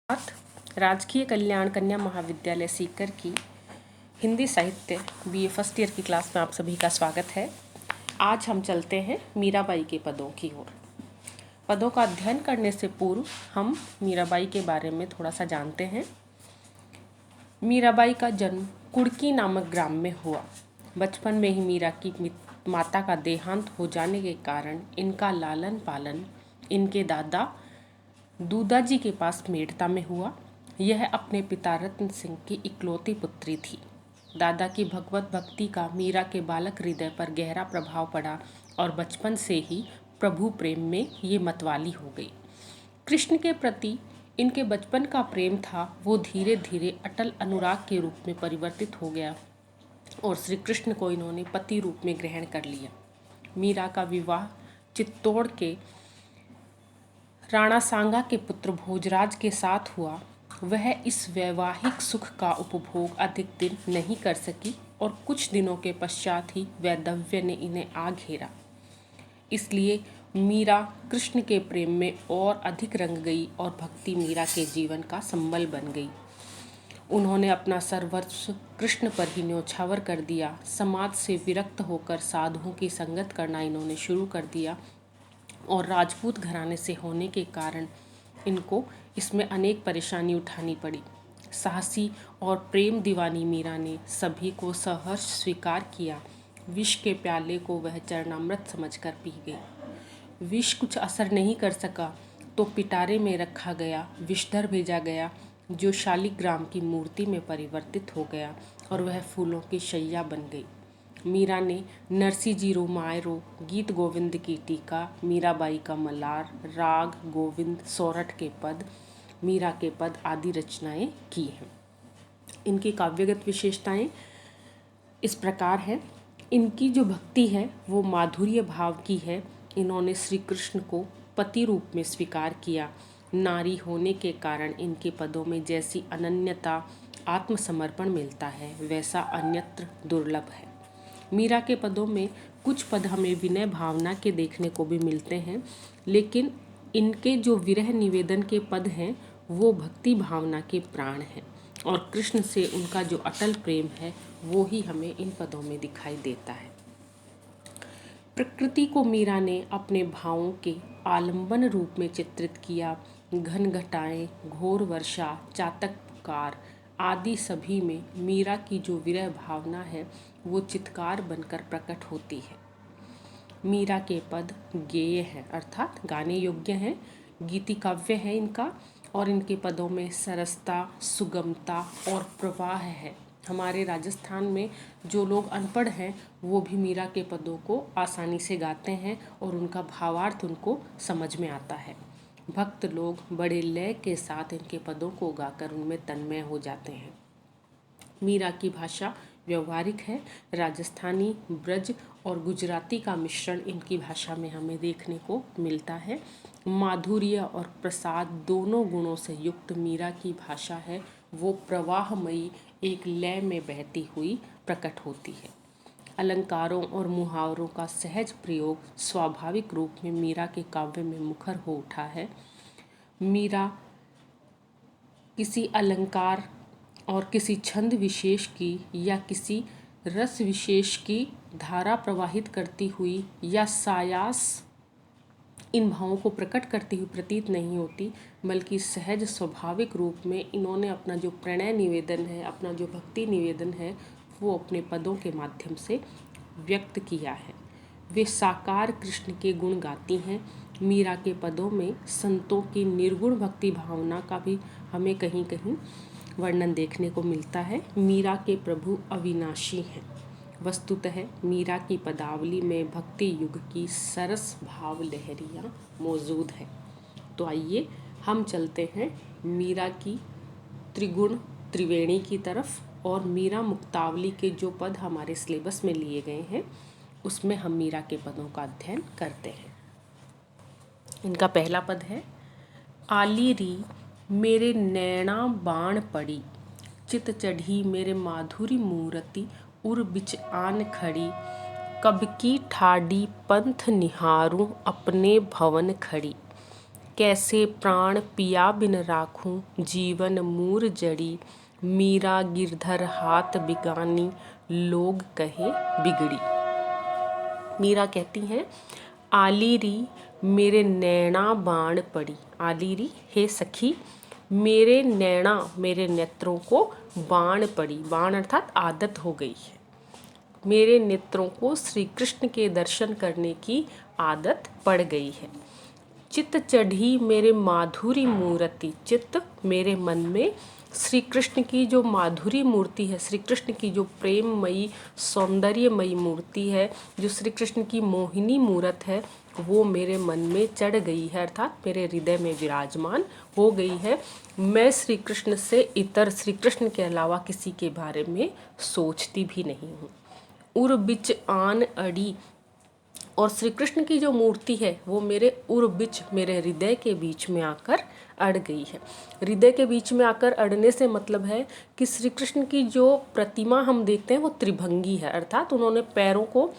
राजकीय कल्याण कन्या महाविद्यालय सीकर की हिंदी साहित्य बीए फर्स्ट ईयर की क्लास में आप सभी का स्वागत है। आज हम चलते हैं मीराबाई के पदों की ओर। पदों का अध्ययन करने से पूर्व हम मीराबाई के बारे में थोड़ा सा जानते हैं। मीराबाई का जन्म कुड़की नामक ग्राम में हुआ। बचपन में ही मीरा की माता का देहांत हो जाने के कारण इनका लालन पालन इनके दादा दूदाजी के पास मेड़ता में हुआ। यह अपने पिता रत्न सिंह की इकलौती पुत्री थी। दादा की भगवत भक्ति का मीरा के बालक हृदय पर गहरा प्रभाव पड़ा और बचपन से ही प्रभु प्रेम में ये मतवाली हो गई। कृष्ण के प्रति इनके बचपन का प्रेम था वो धीरे धीरे अटल अनुराग के रूप में परिवर्तित हो गया और श्री कृष्ण को इन्होंने पति रूप में ग्रहण कर लिया। मीरा का विवाह चित्तौड़ के राणा सांगा के पुत्र भोजराज के साथ हुआ। वह इस वैवाहिक सुख का उपभोग अधिक दिन नहीं कर सकी और कुछ दिनों के पश्चात ही वैधव्य ने इन्हें आ घेरा। इसलिए मीरा कृष्ण के प्रेम में और अधिक रंग गई और भक्ति मीरा के जीवन का संबल बन गई। उन्होंने अपना सर्वस्व कृष्ण पर ही न्योछावर कर दिया। समाज से विरक्त होकर साधुओं की संगत करना इन्होंने शुरू कर दिया और राजपूत घराने से होने के कारण इनको इसमें अनेक परेशानी उठानी पड़ी। साहसी और प्रेम दीवानी मीरा ने सभी को सहर्ष स्वीकार किया। विष के प्याले को वह चरणामृत समझकर पी गई। विष कुछ असर नहीं कर सका तो पिटारे में रखा गया विषधर भेजा गया जो शालिग्राम की मूर्ति में परिवर्तित हो गया और वह फूलों की शैया बन गई। मीरा ने नरसी जीरो मायरो, गीत गोविंद की टीका, मीराबाई का मलार, राग गोविंद, सोरठ के पद, मीरा के पद आदि रचनाएं की हैं। इनकी काव्यगत विशेषताएं इस प्रकार है। इनकी जो भक्ति है वो माधुर्य भाव की है। इन्होंने श्री कृष्ण को पति रूप में स्वीकार किया। नारी होने के कारण इनके पदों में जैसी अनन्यता आत्मसमर्पण मिलता है वैसा अन्यत्र दुर्लभ है। मीरा के पदों में कुछ पद हमें विनय भावना के देखने को भी मिलते हैं, लेकिन इनके जो विरह निवेदन के पद हैं वो भक्ति भावना के प्राण हैं और कृष्ण से उनका जो अटल प्रेम है वो ही हमें इन पदों में दिखाई देता है। प्रकृति को मीरा ने अपने भावों के आलंबन रूप में चित्रित किया। घन घटाएं, घोर वर्षा, चातक पुकार आदि सभी में मीरा की जो विरह भावना है वो चित्कार बनकर प्रकट होती है। मीरा के पद गेय हैं अर्थात गाने योग्य हैं, गीति काव्य है इनका और इनके पदों में सरसता, सुगमता और प्रवाह है। हमारे राजस्थान में जो लोग अनपढ़ हैं वो भी मीरा के पदों को आसानी से गाते हैं और उनका भावार्थ उनको समझ में आता है। भक्त लोग बड़े लय के साथ इनके पदों को गाकर उनमें तन्मय हो जाते हैं। मीरा की भाषा व्यवहारिक है। राजस्थानी, ब्रज और गुजराती का मिश्रण इनकी भाषा में हमें देखने को मिलता है। माधुर्य और प्रसाद दोनों गुणों से युक्त मीरा की भाषा है वो प्रवाहमयी एक लय में बहती हुई प्रकट होती है। अलंकारों और मुहावरों का सहज प्रयोग स्वाभाविक रूप में मीरा के काव्य में मुखर हो उठा है। मीरा किसी अलंकार और किसी छंद विशेष की या किसी रस विशेष की धारा प्रवाहित करती हुई या सायास इन भावों को प्रकट करती हुई प्रतीत नहीं होती, बल्कि सहज स्वाभाविक रूप में इन्होंने अपना जो प्रणय निवेदन है, अपना जो भक्ति निवेदन है वो अपने पदों के माध्यम से व्यक्त किया है। वे साकार कृष्ण के गुण गाती हैं। मीरा के पदों में संतों की निर्गुण भक्ति भावना का भी हमें कहीं कहीं वर्णन देखने को मिलता है। मीरा के प्रभु अविनाशी हैं। वस्तुतः मीरा की पदावली में भक्ति युग की सरस भाव लहरियाँ मौजूद है। तो आइए हम चलते हैं मीरा की त्रिगुण त्रिवेणी की तरफ और मीरा मुक्तावली के जो पद हमारे सिलेबस में लिए गए हैं उसमें हम मीरा के पदों का अध्ययन करते हैं। इनका पहला पद है, आली री मेरे नैना बाण पड़ी, चित चढ़ी मेरे माधुरी मूरति उर बिच आन खड़ी, कब की ठाडी पंथ निहारूं अपने भवन खड़ी। कैसे प्राण पिया बिन राखूं, जीवन मूर जड़ी, मीरा गिरधर हाथ बिगानी, लोग कहे बिगड़ी। मीरा कहती हैं, आली री मेरे नैना बाण पड़ी। आली री, हे सखी, मेरे नैना मेरे नेत्रों को बाण पड़ी। बाण अर्थात आदत हो गई है। मेरे नेत्रों को श्री कृष्ण के दर्शन करने की आदत पड़ गई है। चित्त चढ़ी मेरे माधुरी मूर्ति। चित्त मेरे मन में श्री कृष्ण की जो माधुरी मूर्ति है, श्री कृष्ण की जो प्रेममयी सौंदर्यमयी मूर्ति है, जो श्री कृष्ण की मोहिनी मूरत है, वो मेरे मन में चढ़ गई है, अर्थात मेरे हृदय में विराजमान हो गई है। मैं श्री कृष्ण से इतर, श्री कृष्ण के अलावा किसी के बारे में सोचती भी नहीं हूँ। उर बिच आन अड़ी, और श्री कृष्ण की जो मूर्ति है वो मेरे उर बिच, मेरे हृदय के बीच में आकर अड़ गई है। हृदय के बीच में आकर अड़ने से मतलब है कि श्री कृष्ण की जो प्रतिमा हम देखते हैं वो त्रिभंगी है, अर्थात उन्होंने पैरों को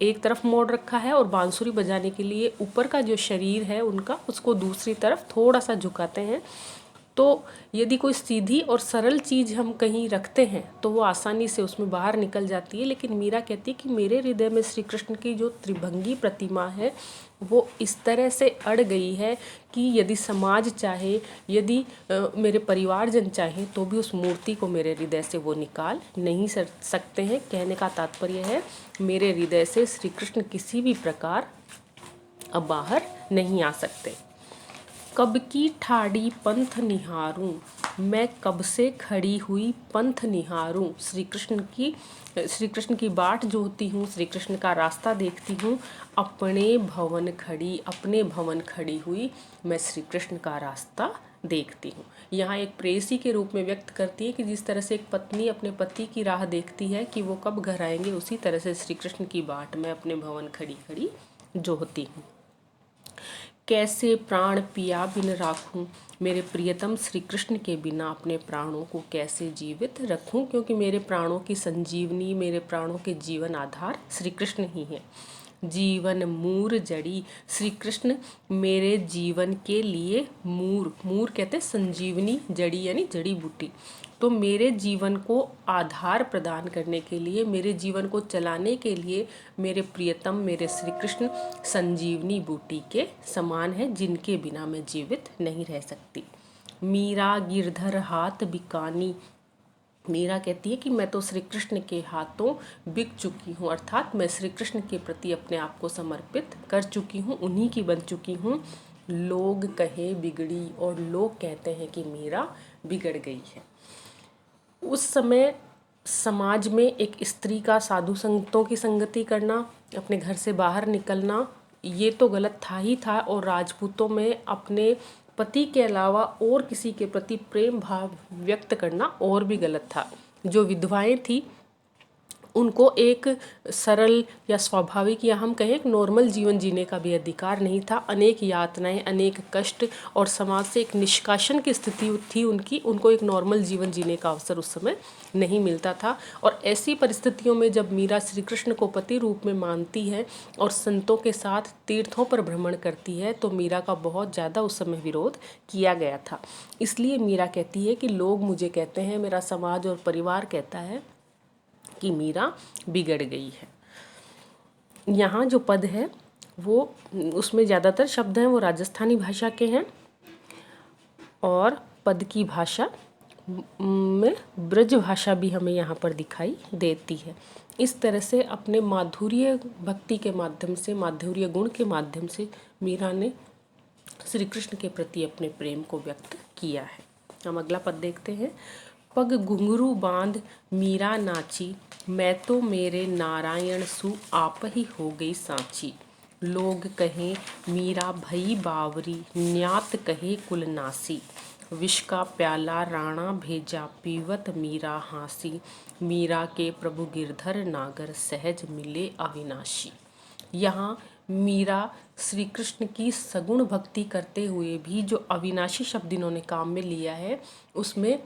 एक तरफ मोड़ रखा है और बांसुरी बजाने के लिए ऊपर का जो शरीर है उनका, उसको दूसरी तरफ थोड़ा सा झुकाते हैं। तो यदि कोई सीधी और सरल चीज़ हम कहीं रखते हैं तो वो आसानी से उसमें बाहर निकल जाती है, लेकिन मीरा कहती है कि मेरे हृदय में श्री कृष्ण की जो त्रिभंगी प्रतिमा है वो इस तरह से अड़ गई है कि यदि समाज चाहे, यदि मेरे परिवारजन चाहे, तो भी उस मूर्ति को मेरे हृदय से वो निकाल नहीं सकते हैं। कहने का तात्पर्य है, मेरे हृदय से श्री कृष्ण किसी भी प्रकार अब बाहर नहीं आ सकते। कब की ठाड़ी पंथ निहारूं, मैं कब से खड़ी हुई पंथ निहारूं। श्री कृष्ण की बाट जोहती हूँ, श्री कृष्ण का रास्ता देखती हूँ। अपने भवन खड़ी हुई मैं श्री कृष्ण का रास्ता देखती हूँ। यहाँ एक प्रेयसी के रूप में व्यक्त करती है कि जिस तरह से एक पत्नी अपने पति की राह देखती है कि वो कब घर आएंगे, उसी तरह से श्री कृष्ण की बाट मैं अपने भवन खड़ी खड़ी जोहती हूँ। कैसे प्राण पिया बिन राखूं, मेरे प्रियतम श्री कृष्ण के बिना अपने प्राणों को कैसे जीवित रखूं, क्योंकि मेरे प्राणों की संजीवनी, मेरे प्राणों के जीवन आधार श्री कृष्ण ही है। जीवन मूर जड़ी, श्री कृष्ण मेरे जीवन के लिए मूर कहते संजीवनी, जड़ी यानी जड़ी बूटी। तो मेरे जीवन को आधार प्रदान करने के लिए, मेरे जीवन को चलाने के लिए मेरे प्रियतम, मेरे श्री कृष्ण संजीवनी बूटी के समान है, जिनके बिना मैं जीवित नहीं रह सकती। मीरा गिरधर हाथ बिकानी, मीरा कहती है कि मैं तो श्री कृष्ण के हाथों बिक चुकी हूँ, अर्थात मैं श्री कृष्ण के प्रति अपने आप को समर्पित कर चुकी हूँ, उन्हीं की बन चुकी हूँ। लोग कहे बिगड़ी, और लोग कहते हैं कि मीरा बिगड़ गई है। उस समय समाज में एक स्त्री का साधु संतों की संगति करना, अपने घर से बाहर निकलना, ये तो गलत था ही था, और राजपूतों में अपने पति के अलावा और किसी के प्रति प्रेम भाव व्यक्त करना और भी गलत था। जो विधवाएं थी उनको एक सरल या स्वाभाविक, या हम कहें एक नॉर्मल जीवन जीने का भी अधिकार नहीं था। अनेक यातनाएं, अनेक कष्ट और समाज से एक निष्कासन की स्थिति थी उनकी, उनको एक नॉर्मल जीवन जीने का अवसर उस समय नहीं मिलता था। और ऐसी परिस्थितियों में जब मीरा श्री कृष्ण को पति रूप में मानती है और संतों के साथ तीर्थों पर भ्रमण करती है, तो मीरा का बहुत ज़्यादा उस समय विरोध किया गया था। इसलिए मीरा कहती है कि लोग मुझे कहते हैं, मेरा समाज और परिवार कहता है कि मीरा बिगड़ गई है। यहाँ जो पद है वो, उसमें ज़्यादातर शब्द हैं वो राजस्थानी भाषा के हैं, और पद की भाषा में ब्रज भाषा भी हमें यहाँ पर दिखाई देती है। इस तरह से अपने माधुर्य भक्ति के माध्यम से, माधुर्य गुण के माध्यम से मीरा ने श्री कृष्ण के प्रति अपने प्रेम को व्यक्त किया है। हम अगला पद देखते हैं। पग घुंघरू बांध मीरा नाची, मैं तो मेरे नारायण सु आप ही हो गई सांची। लोग कहें मीरा भई बावरी, न्यात कहे कुलनासी। विष का प्याला राणा भेजा, पीवत मीरा हाँसी। मीरा के प्रभु गिरधर नागर, सहज मिले अविनाशी। यहाँ मीरा श्री कृष्ण की सगुण भक्ति करते हुए भी जो अविनाशी शब्द इन्होंने काम में लिया है, उसमें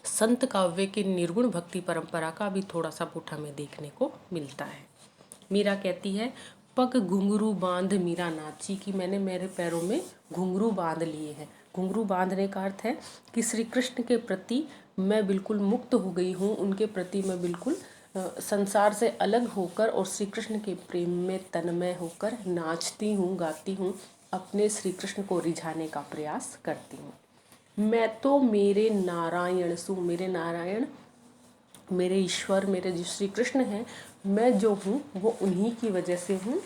संत काव्य की निर्गुण भक्ति परंपरा का भी थोड़ा सा पुट हमें देखने को मिलता है। मीरा कहती है, पग घुंघरू बांध मीरा नाची, कि मैंने मेरे पैरों में घुंघरू बांध लिए हैं। घुंघरू बांधने का अर्थ है कि श्री कृष्ण के प्रति मैं बिल्कुल मुक्त हो गई हूँ, उनके प्रति मैं बिल्कुल संसार से अलग होकर और श्री कृष्ण के प्रेम में तन्मय होकर नाचती हूँ, गाती हूँ, अपने श्री कृष्ण को रिझाने का प्रयास करती हूँ। मैं तो मेरे नारायण सु, मेरे नारायण, मेरे ईश्वर, मेरे जो श्री कृष्ण हैं, मैं जो हूँ वो उन्हीं की वजह से हूँ।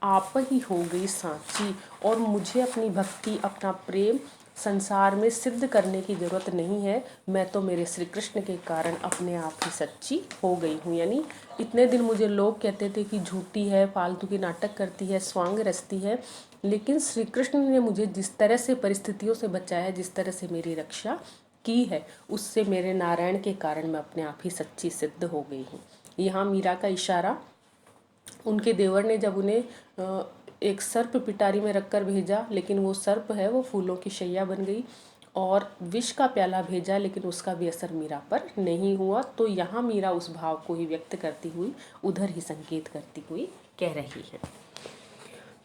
आप ही हो गई सांची, और मुझे अपनी भक्ति, अपना प्रेम संसार में सिद्ध करने की ज़रूरत नहीं है। मैं तो मेरे श्री कृष्ण के कारण अपने आप ही सच्ची हो गई हूँ। यानी इतने दिन मुझे लोग कहते थे कि झूठी है, फालतू की नाटक करती है, स्वांग रचती है, लेकिन श्री कृष्ण ने मुझे जिस तरह से परिस्थितियों से बचाया, जिस तरह से मेरी रक्षा की है, उससे मेरे नारायण के कारण मैं अपने आप ही सच्ची सिद्ध हो गई हूँ। यहाँ मीरा का इशारा उनके देवर ने जब उन्हें एक सर्प पिटारी में रखकर भेजा, लेकिन वो सर्प है वो फूलों की शैया बन गई, और विष का प्याला भेजा, लेकिन उसका भी असर मीरा पर नहीं हुआ। तो यहाँ मीरा उस भाव को ही व्यक्त करती हुई, उधर ही संकेत करती हुई कह रही है।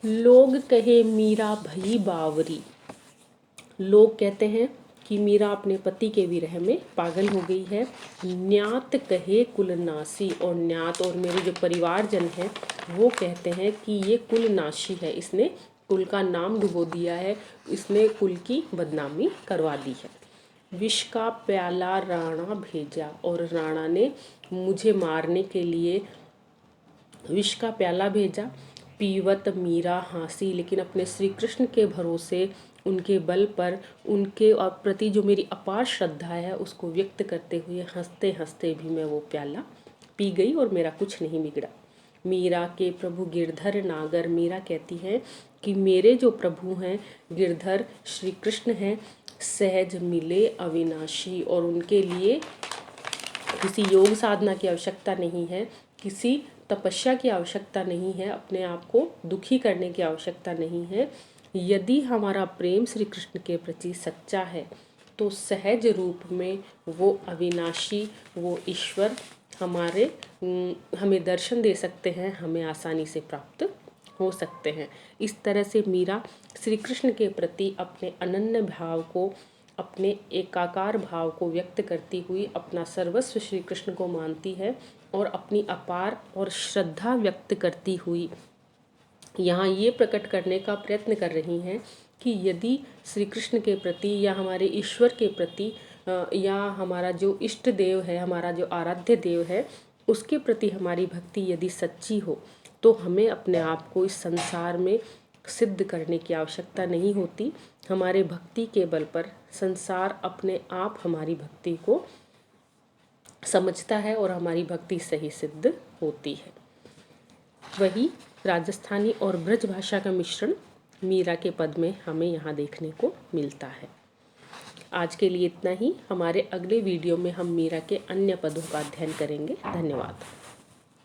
लोग कहे मीरा भई बावरी, लोग कहते हैं कि मीरा अपने पति के विरह में पागल हो गई है। न्यात कहे कुलनाशी, और न्यात और मेरे जो परिवारजन हैं वो कहते हैं कि ये कुलनाशी है, इसने कुल का नाम डुबो दिया है, इसने कुल की बदनामी करवा दी है। विष का प्याला राणा भेजा, और राणा ने मुझे मारने के लिए विष का प्याला भेजा। पीवत मीरा हंसी, लेकिन अपने श्री कृष्ण के भरोसे, उनके बल पर, उनके प्रति जो मेरी अपार श्रद्धा है उसको व्यक्त करते हुए हंसते हंसते भी मैं वो प्याला पी गई, और मेरा कुछ नहीं बिगड़ा। मीरा के प्रभु गिरधर नागर, मीरा कहती है कि मेरे जो प्रभु हैं गिरधर श्री कृष्ण हैं, सहज मिले अविनाशी, और उनके लिए किसी योग साधना की आवश्यकता नहीं है, किसी तपस्या की आवश्यकता नहीं है, अपने आप को दुखी करने की आवश्यकता नहीं है। यदि हमारा प्रेम श्री कृष्ण के प्रति सच्चा है तो सहज रूप में वो अविनाशी, वो ईश्वर हमें दर्शन दे सकते हैं, हमें आसानी से प्राप्त हो सकते हैं। इस तरह से मीरा श्री कृष्ण के प्रति अपने अनन्य भाव को, अपने एकाकार भाव को व्यक्त करती हुई अपना सर्वस्व श्री कृष्ण को मानती है, और अपनी अपार और श्रद्धा व्यक्त करती हुई यहाँ ये प्रकट करने का प्रयत्न कर रही हैं कि यदि श्री कृष्ण के प्रति या हमारे ईश्वर के प्रति या हमारा जो इष्ट देव है, हमारा जो आराध्य देव है, उसके प्रति हमारी भक्ति यदि सच्ची हो तो हमें अपने आप को इस संसार में सिद्ध करने की आवश्यकता नहीं होती। हमारे भक्ति के बल पर संसार अपने आप हमारी भक्ति को समझता है और हमारी भक्ति सही सिद्ध होती है। वही राजस्थानी और ब्रज भाषा का मिश्रण मीरा के पद में हमें यहाँ देखने को मिलता है। आज के लिए इतना ही। हमारे अगले वीडियो में हम मीरा के अन्य पदों का अध्ययन करेंगे। धन्यवाद।